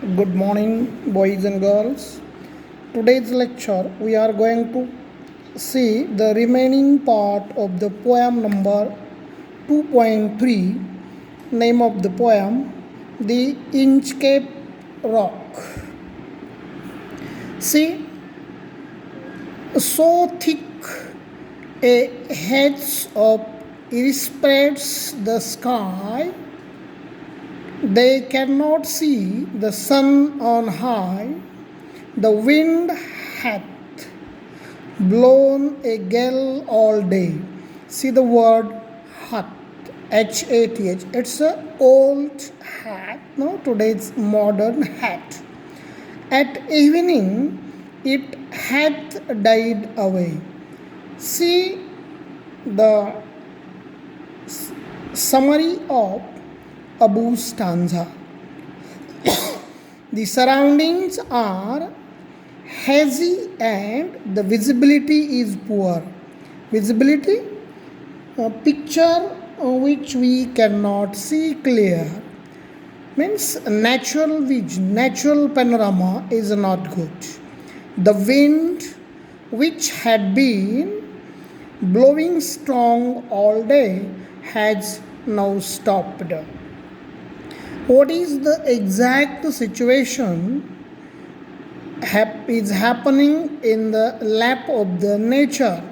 Good morning, boys and girls. Today's lecture we are going to see the remaining part of the poem number 2.3. Name of the poem The Inchcape Rock. See, so thick a hedge of iris spreads the sky, they cannot see the sun on high. The wind hath blown a gale all day. See the word hath, H-A-T-H. It's a old hat, no? Today's modern hat. At evening, it hath died away. See the summary of Abu's stanza. The surroundings are hazy and the visibility is poor. Visibility, a picture which we cannot see clear. Means natural vision, natural panorama is not good. The wind which had been blowing strong all day has now stopped. What is the exact situation is happening in the lap of the nature?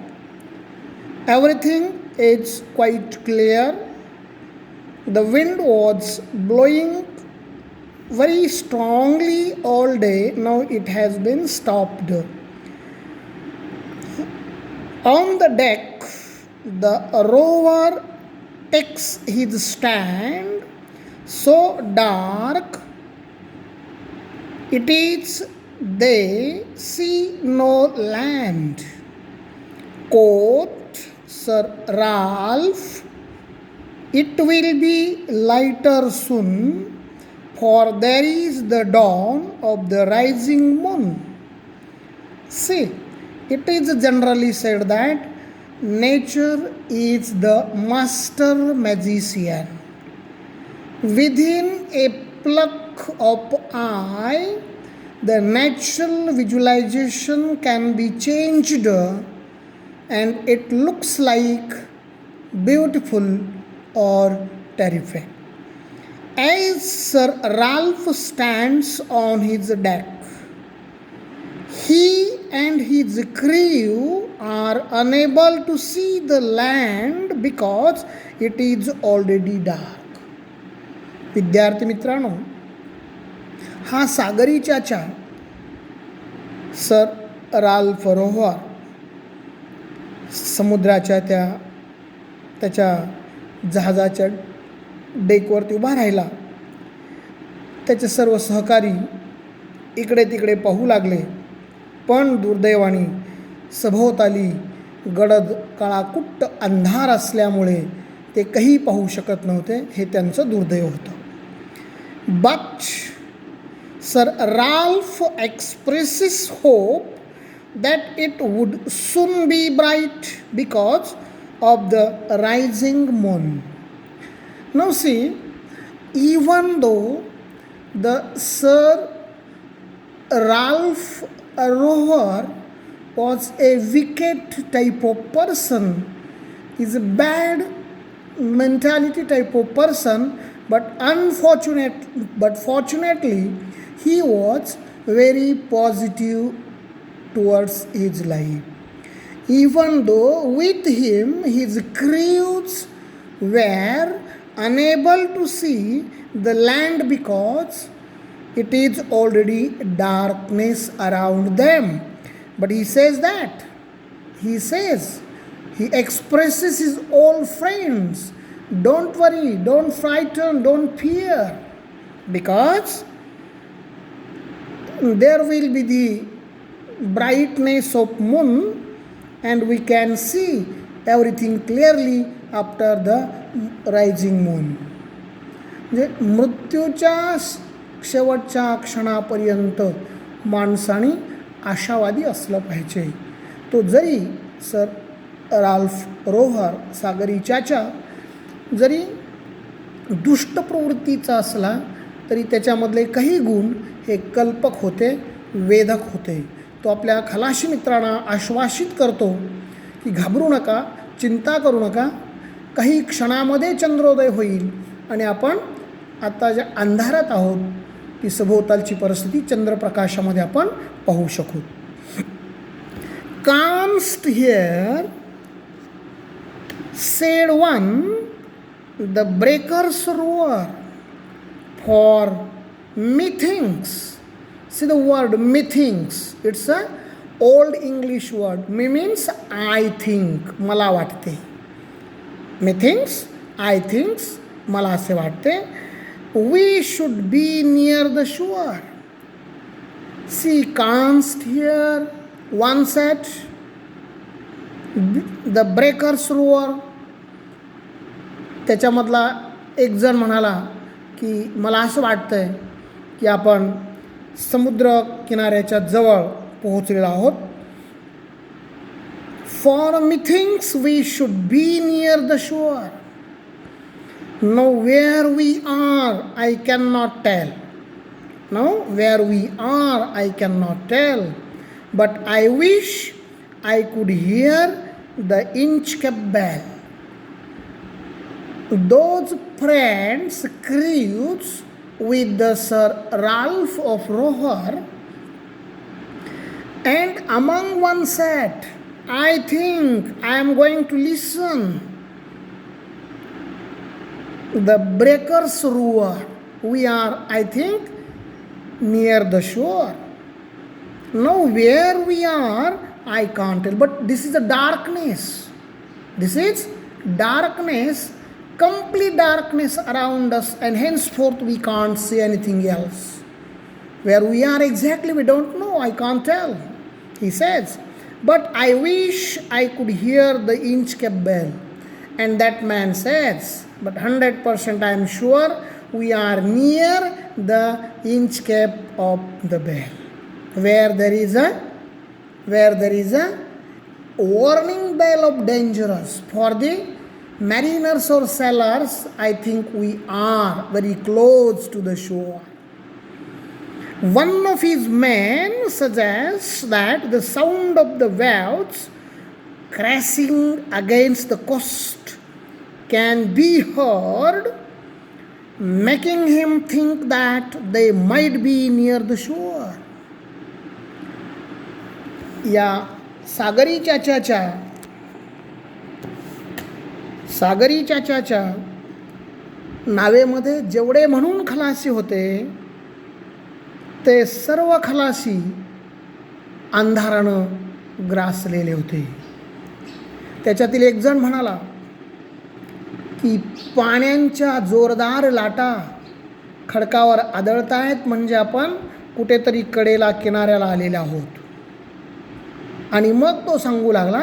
Everything is quite clear. The wind was blowing very strongly all day. Now it has been stopped. On the deck, the rower takes his stand. So dark it is, they see no land. Quoth Sir Ralph, it will be lighter soon, for there is the dawn of the rising moon. See, it is generally said that nature is the master magician. Within a pluck of eye, the natural visualization can be changed and it looks like beautiful or terrific. As Sir Ralph stands on his deck, he and his crew are unable to see the land because it is already dark. विद्यार्थी मित्रांनो, हा सागरी चाचा sir Ralph रोहर समुद्राच्या त्याच्या जहाजाच्या डेकवरती उभा राहिला. त्याचे सर्व सहकारी इकडे तिकडे पाहू लागले, पण दुर्दैवाने सभोवताली गडद काळाकुट्ट अंधार असल्यामुळे ते काही पाहू शकत नव्हते. हे त्यांचं दुर्दैव होतं. But Sir Ralph expresses hope that it would soon be bright because of the rising moon. Now see, even though the Sir Ralph Rover was a wicked type of person, is a bad mentality type of person, but fortunately he was very positive towards his life. Even though with him his crews were unable to see the land because it is already darkness around them. But he expresses his old friends, don't worry, don't frighten, don't fear, because there will be the brightness of moon and we can see everything clearly after the rising moon. म्हणजे मृत्यूच्या शेवटच्या क्षणापर्यंत माणसाने आशावादी असलं पाहिजे. तो जरी sir Ralph रोहर सागरी चाचा जरी दुष्ट प्रवृत्तीचा असला तरी त्याच्यामधले काही गुण हे कल्पक होते, वेधक होते. तो आपल्या खलाशी मित्रांना आश्वासित करतो की घाबरू नका, चिंता करू नका, काही क्षणामध्ये चंद्रोदय होईल आणि आपण आता ज्या अंधारात आहोत ती सभोवतालची परिस्थिती चंद्रप्रकाशामध्ये आपण पाहू शकू. "Canst hear," said one, "the breakers roar, for methinks," see the word methinks, it's a old English word, me means I think, मला वाटते. methinks, I thinks, मला असे वाटते. "We should be near the shore." See, canst hear, one said, "the breakers roar." त्याच्यामधला एक जण म्हणाला की मला असं वाटतंय की आपण समुद्र किनाऱ्याच्या जवळ पोहोचलेलो आहोत. "For methinks we should be near the shore." Now where we are I cannot tell. Now where we are I cannot tell. But I wish I could hear the Inchcape bell. Those friends cruise with the Sir Ralph of Roher, and among one said, "I think I am going to listen." The breakers roar. We are, I think, near the shore. Now where we are I can't tell. But this is a darkness. This is darkness, complete darkness around us, and henceforth we can't see anything else. Where we are exactly we don't know. I can't tell. He says, "But I wish I could hear the Inchcape bell." And that man says, "But 100% I am sure we are near the Inchcape of the bell." Where there is a warning bell of dangerous for the mariners or sailors, I think we are very close to the shore. One of his men suggests that the sound of the waves crashing against the coast can be heard, making him think that they might be near the shore. या सागरी चाच्याच्या नावेमध्ये जेवढे म्हणून खलासी होते ते सर्व खलासी अंधारानं ग्रासलेले होते. त्याच्यातील एक जण म्हणाला की पाण्याच्या जोरदार लाटा खडकावर आदळतायत म्हणजे आपण कुठेतरी कडेला किनाऱ्याला आलेले आहोत. आणि मग तो सांगू लागला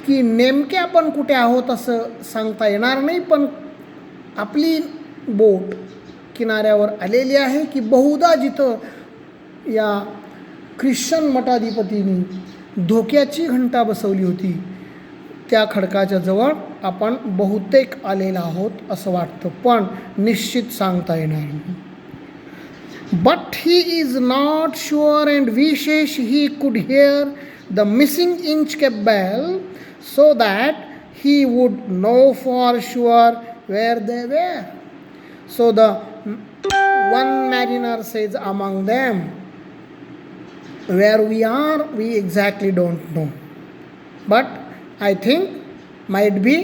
की नेमके आपण कुठे आहोत असं सांगता येणार नाही, पण आपली बोट किनाऱ्यावर आलेली आहे की बहुधा जिथं या ख्रिश्चन मठाधिपतींनी धोक्याची घंटा बसवली होती त्या खडकाच्या जवळ आपण बहुतेक आलेला आहोत असं वाटतं, पण निश्चित सांगता येणार नाही. But he is not sure and wishes he could hear the missing Inchcape bell so that he would know for sure where they were. So the one mariner says among them, "Where we are, we exactly don't know. But I think might be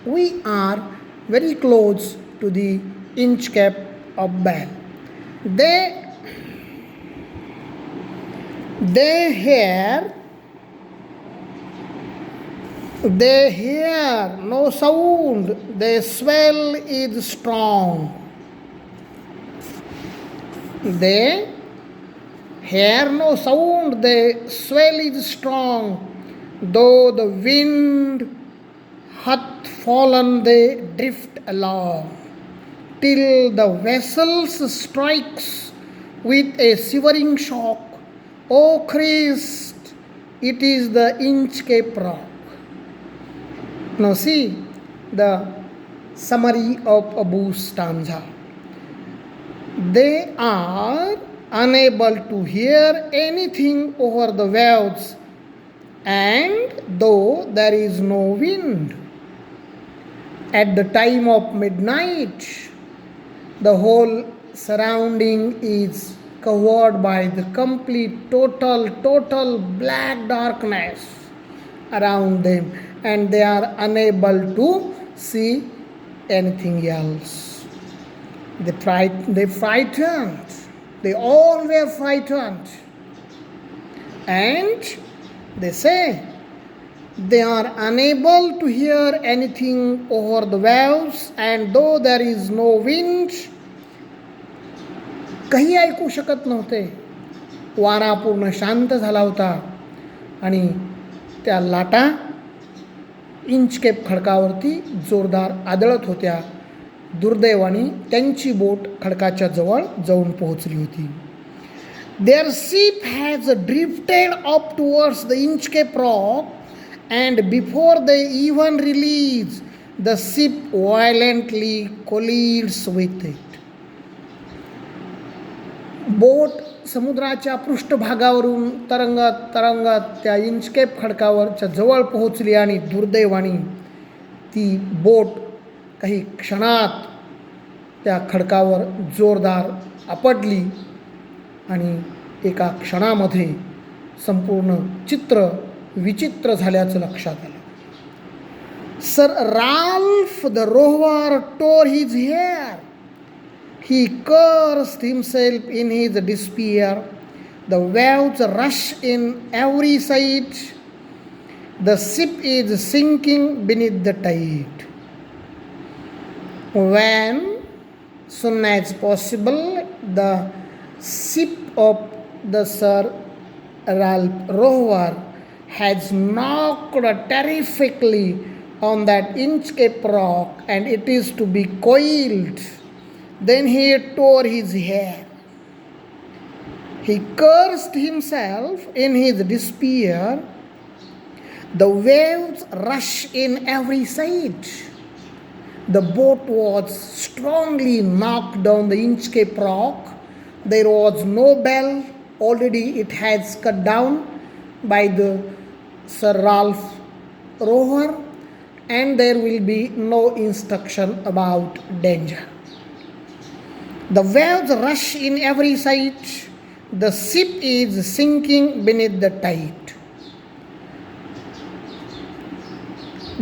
we are very close to the Inchcape of bell." They hear no sound, their swell is strong. They hear no sound, their swell is strong. Though the wind hath fallen, they drift along, till the vessels strikes with a shivering shock. Oh Christ, it is the Inchcape rock. Now see the summary of Abu's stanza. They are unable to hear anything over the waves, and though there is no wind. At the time of midnight, the whole surrounding is covered by the complete, total black darkness around them, and they are unable to see anything else. They frightened. They all were frightened. And they say they are unable to hear anything over the waves, and though there is no wind, काही ऐकू शकत नव्हते. वारा पूर्ण शांत झाला होता आणि त्या लाटा इंचकेप खडकावरती जोरदार आदळत होत्या. दुर्दैवाने त्यांची बोट खडकाच्या जवळ जाऊन पोहोचली होती. Their ship has drifted up towards the Inchcape Rock, and before they even release, the ship violently collides with it. Boat समुद्राच्या पृष्ठभागावरून तरंगत त्या इंचकेप खडकावरच्या जवळ पोहोचली आणि दुर्दैवाने ती बोट काही क्षणात त्या खडकावर जोरदार आपटली आणि एका क्षणामध्ये संपूर्ण चित्र विचित्र झाल्याचं लक्षात आलं. Sir Ralph the Rover tore his hair. He cursed himself in his despair. The waves rush in every side. The ship is sinking beneath the tide. When soon as possible the ship of the Sir Ralph Rover has knocked terrifically on that Inchcape Rock, and it is to be coiled. Then he tore his hair. He cursed himself in his despair. The waves rush in every side. The boat was strongly knocked down the Inchcape Rock. There was no bell. Already it has cut down by the Sir Ralph Rover, and there will be no instruction about danger. The waves rush in every side. The ship is sinking beneath the tide.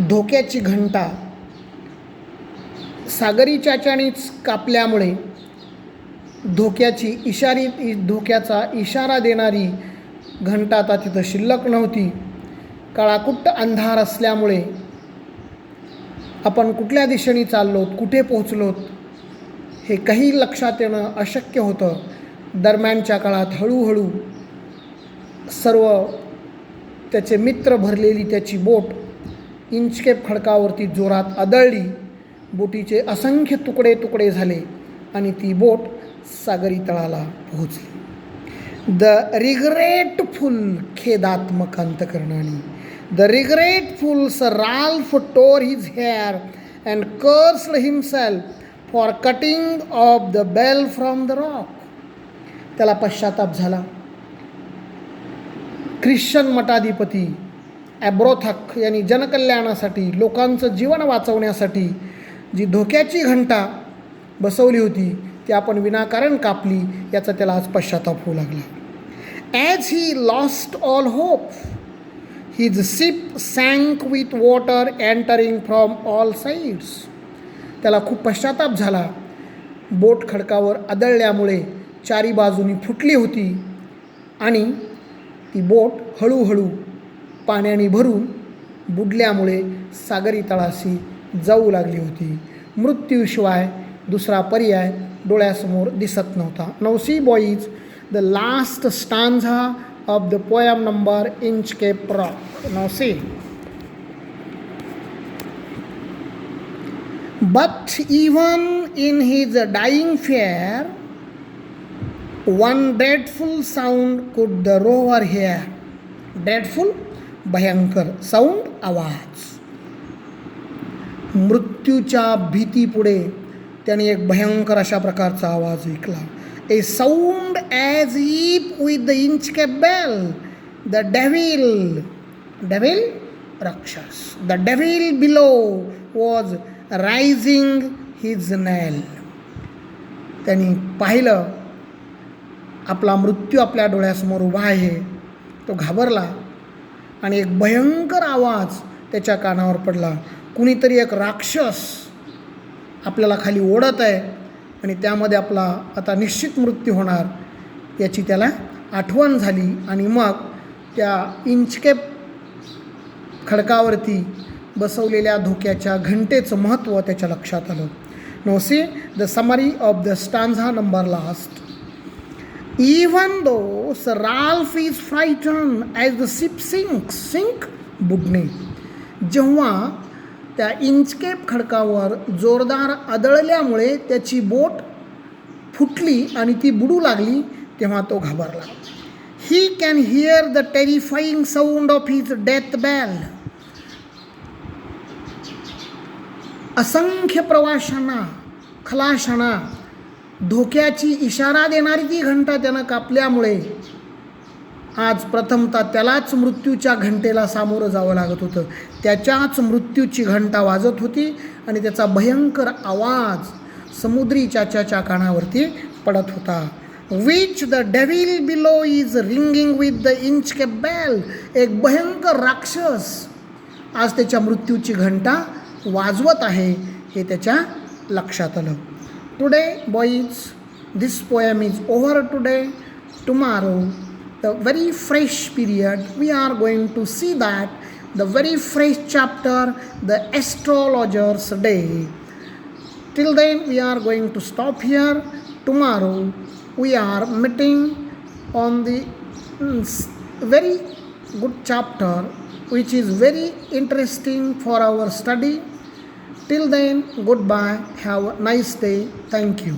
धोक्याची घंटा सागरी चाचणीच कापल्यामुळे धोक्याचा इशारा देणारी घंटा आता तिथं शिल्लक नव्हती. काळाकुट्ट अंधार असल्यामुळे आपण कुठल्या दिशेने चाललोत, कुठे पोहोचलोत हे काही लक्षात येणं अशक्य होतं. दरम्यानच्या काळात हळूहळू सर्व त्याचे मित्र भरलेली त्याची बोट इंचकेप खडकावरती जोरात आदळली. बोटीचे असंख्य तुकडे झाले आणि ती बोट सागरी तळाला पोहोचली. द रिग्रेटफुल खेदात्मक अंतकरणाने the regretful sir Ralph tore his hair and cursed himself for cutting off the bell from the rock. त्याला पश्चाताप झाला. ख्रिश्चन मठाधिपती ॲब्रोथक यांनी जनकल्याणासाठी, लोकांचं जीवन वाचवण्यासाठी जी धोक्याची घंटा बसवली होती ती आपण विनाकारण कापली, याचा त्याला आज पश्चाताप होऊ लागला. As he lost all hope, his ship sank with water entering from all sides. त्याला खूप पश्चाताप झाला. बोट खडकावर आदळल्यामुळे चारी बाजूनी फुटली होती आणि ती बोट हळूहळू पाण्याने भरून बुडल्यामुळे सागरी तळाशी जाऊ लागली होती. मृत्यूशिवाय दुसरा पर्याय डोळ्यासमोर दिसत नव्हता. Now see boys, the last stanza of the poem number Inchcape Rock. Now see. But even in his dying fear, one dreadful sound could the rover hear. Dreadful, भयंकर, sound, आवाज. मृत्यूच्या भीतीपुढे त्याने एक भयंकर अशा प्रकारचा आवाज ऐकला. A sound as if with the Inchcape bell. The devil राक्षस, the devil below was raising his knell. त्यांनी पाहिलं आपला मृत्यू आपल्या डोळ्यासमोर उभा आहे. तो घाबरला आणि एक भयंकर आवाज त्याच्या कानावर पडला. कुणीतरी एक राक्षस आपल्याला खाली ओढत आहे आणि त्यामध्ये आपला आता निश्चित मृत्यू होणार याची त्याला आठवण झाली. आणि मग त्या इंचकेप खडकावरती बसवलेल्या धोक्याच्या घंटेचं महत्त्व त्याच्या लक्षात आलं. No see the summary of the stanza number last. Even though Sir Ralph is frightened as the ship sink बुडणे. जेव्हा त्या इंचकेप खडकावर जोरदार आदळल्यामुळे त्याची बोट फुटली आणि ती बुडू लागली तेव्हा तो घाबरला. He can hear the terrifying sound of his death bell. असंख्य प्रवाशांना, खलाशांना धोक्याची इशारा देणारी ती घंटा त्यानं कापल्यामुळे आज प्रथमतः त्यालाच मृत्यूच्या घंटेला सामोरं जावं लागत होतं. त्याच्याच मृत्यूची घंटा वाजत होती आणि त्याचा भयंकर आवाज समुद्री चाच्याच्या कानावरती पडत होता. Which the devil below is ringing with the Inchcape bell. एक भयंकर राक्षस आज त्याच्या मृत्यूची घंटा वाजवत आहे हे त्याच्या लक्षात आलं. Today, boys, this poem is over today. Tomorrow, the very fresh period, we are going to see that the very fresh chapter, the astrologer's day. Till then, we are going to stop here. Tomorrow, we are meeting on the very good chapter, which is very interesting for our study. Till then, goodbye. Have a nice day. Thank you.